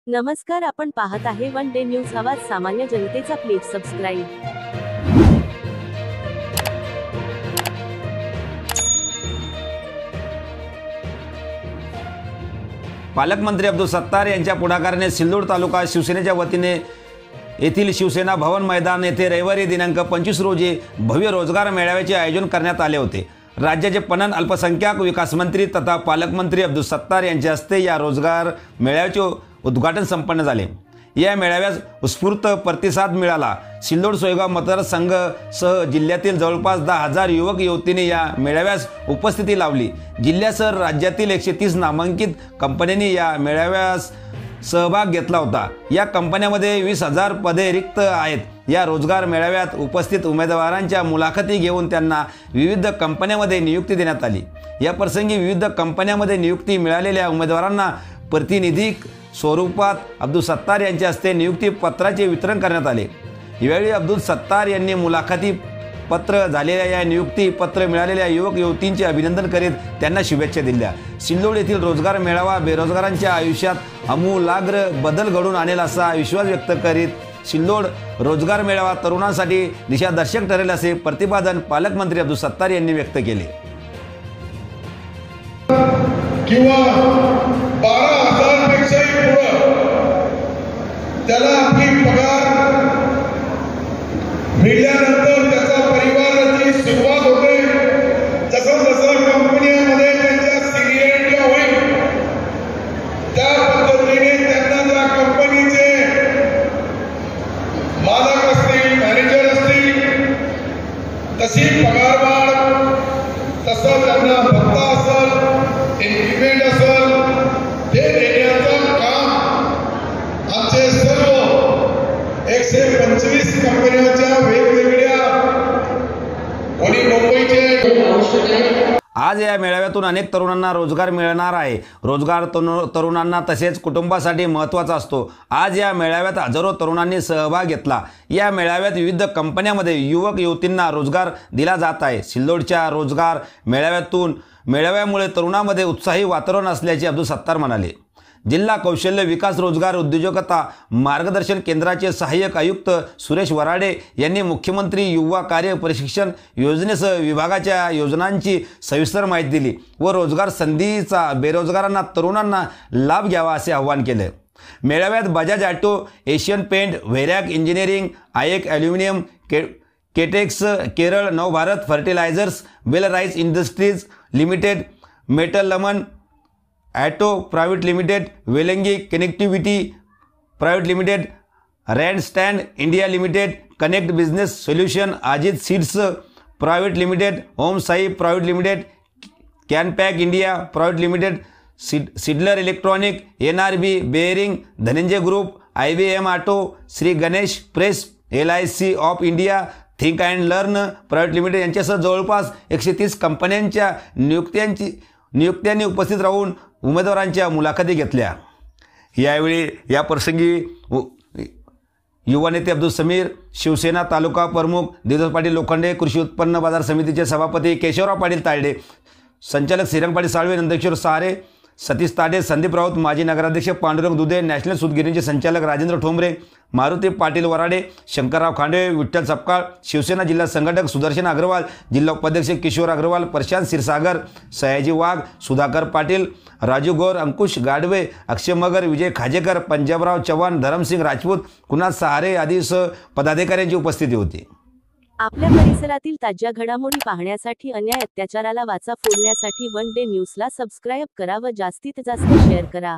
नमस्कार, आपण पाहत आहे वन डे न्यूज आवाज सामान्य जनतेचा. Please subscribe. पालकमंत्री अब्दुल सत्तार यांच्या पुढाकाराने सिल्लोड तालुका शिवसेनेच्या वतीने येथील शिवसेना भवन मैदान येथे रविवारी दिनांक 25 रोजी भव्य रोजगार मेळाव्याचे आयोजन करण्यात आले होते. राज्याचे पणन अल्पसंख्याक विकास मंत्री तथा पालकमंत्री अब्दुल सत्तार यांच्या हस्ते या रोजगार मेळाव्याचे उद्घाटन संपन्न झाले. या मेळाव्यास उत्स्फूर्त प्रतिसाद मिळाला. सिल्लोड सोयगाव मतदारसंघासह जिल्ह्यातील जवळपास 10,000 युवक युवतींनी या मेळाव्यास उपस्थिती लावली. जिल्ह्यासह राज्यातील 130 नामांकित कंपन्यांनी या मेळाव्यास सहभाग घेतला होता. या कंपन्यांमध्ये 20,000 पदे रिक्त आहेत. या रोजगार मेळाव्यात उपस्थित उमेदवारांच्या मुलाखती घेऊन त्यांना विविध कंपन्यांमध्ये नियुक्ती देण्यात आली. या प्रसंगी विविध कंपन्यांमध्ये नियुक्ती मिळालेल्या उमेदवारांना प्रतिनिधिक स्वरूपात अब्दुल सत्तार यांच्या हस्ते नियुक्ती पत्राचे वितरण करण्यात आले. यावेळी अब्दुल सत्तार यांनी मुलाखती पत्र झालेल्या या नियुक्ती पत्र मिळालेल्या युवक युवतींचे अभिनंदन करीत त्यांना शुभेच्छा दिल्या. सिल्लोड येथील रोजगार मेळावा बेरोजगारांच्या आयुष्यात आमूलाग्र बदल घडून आणेल असा विश्वास व्यक्त करीत सिल्लोड रोजगार मेळावा तरुणांसाठी दिशादर्शक ठरेल असे प्रतिपादन पालकमंत्री अब्दुल सत्तार यांनी व्यक्त केले. किंवा 12,000 पेक्षाही पुढे त्याला आपली पगार मिळाल्यानंतर त्याचा परिवाराची सुरुवात होते. जसं जसं कंपनीमध्ये त्यांच्या सिनियरिटी होईल त्या पद्धतीने त्यांना त्या कंपनीचे मालक असतील, मॅनेजर असतील, तशी पगारवाढ, तसं त्यांना भत्ता असेल, इन्क्रिमेंट असेल, ते देण्याचं काम आमचे सर्व 125 कंपन्यांच्या वेगवेगळ्या कोणी मुंबईचे. आज या मेळाव्यातून अनेक तरुणांना रोजगार मिळणार आहे. रोजगार तरुणांना तसेच कुटुंबासाठी महत्त्वाचा असतो. आज या मेळाव्यात हजारो तरुणांनी सहभाग घेतला. या मेळाव्यात विविध कंपन्यांमध्ये युवक युवतींना रोजगार दिला जात आहे. सिल्लोडच्या रोजगार मेळाव्यामुळे तरुणांमध्ये उत्साही वातावरण असल्याचे अब्दुल सत्तार म्हणाले. जिल्हा कौशल्य विकास रोजगार उद्योजकता मार्गदर्शन केंद्राचे सहाय्यक आयुक्त सुरेश वराडे यांनी मुख्यमंत्री युवा कार्य प्रशिक्षण योजनेसह विभागाच्या योजनांची सविस्तर माहिती दिली व रोजगार संधीचा बेरोजगारांना तरुणांना लाभ घ्यावा असे आवाहन केले. मेळाव्यात Bajaj auto, Asian paint, Varroc engineering, आयेक ॲल्युमिनियम, केटेक्स, Kerala Navbharat fertilisers, well rice industries limited, metal लमन ॲटो प्रायव्हेट लिमिटेड, वेलंगी connectivity private limited, Randstad India limited, connect business solution, Ajit seeds private limited, Om Sai private limited, Canpack India private limited, सिडलर electronic, NRB bearing, Dhananjay group, IBM auto, Shri Ganesh press, LIC of India, think and learn private limited यांच्यासह जवळपास 130 कंपन्यांच्या नियुक्त्यांनी उपस्थित राहून उमेदवारांच्या मुलाखती घेतल्या. यावेळी या प्रसंगी युवा नेते अब्दुल समीर, शिवसेना तालुका प्रमुख देवदास पाटील लोखंडे, कृषी उत्पन्न बाजार समितीचे सभापती केशवराव पाटील तायडे, संचालक श्रीरंग पाटील साळवे, नंदकिशोर सहारे, सतीश ताडे, संदीप राऊत, माजी नगराध्यक्ष पांडुरंग दुधे, नॅशनल सूतगिरणीचे संचालक राजेंद्र ठोंबरे, मारुती पाटील वराडे, शंकरराव खांडे, विठ्ठल सपकाळ, शिवसेना जिल्हा संघटक सुदर्शन अग्रवाल, जिल्हा उपाध्यक्ष किशोर अग्रवाल, प्रशांत क्षीरसागर, सयाजी वाघ, सुधाकर पाटील, राजू गौर, अंकुश गाडवे, अक्षय मगर, विजय खाजेकर, पंजाबराव चव्हाण, धरमसिंग राजपूत, कुणाल सहारे आदीसह पदाधिकाऱ्यांची उपस्थिती होती. आपल्या परिसरातील ताज्या घडामोडी पाहण्यासाठी, अन्याय अत्याचाराला वाचा फोडण्यासाठी वन डे न्यूजला सबस्क्राईब करा व जास्तीत जास्त शेअर करा.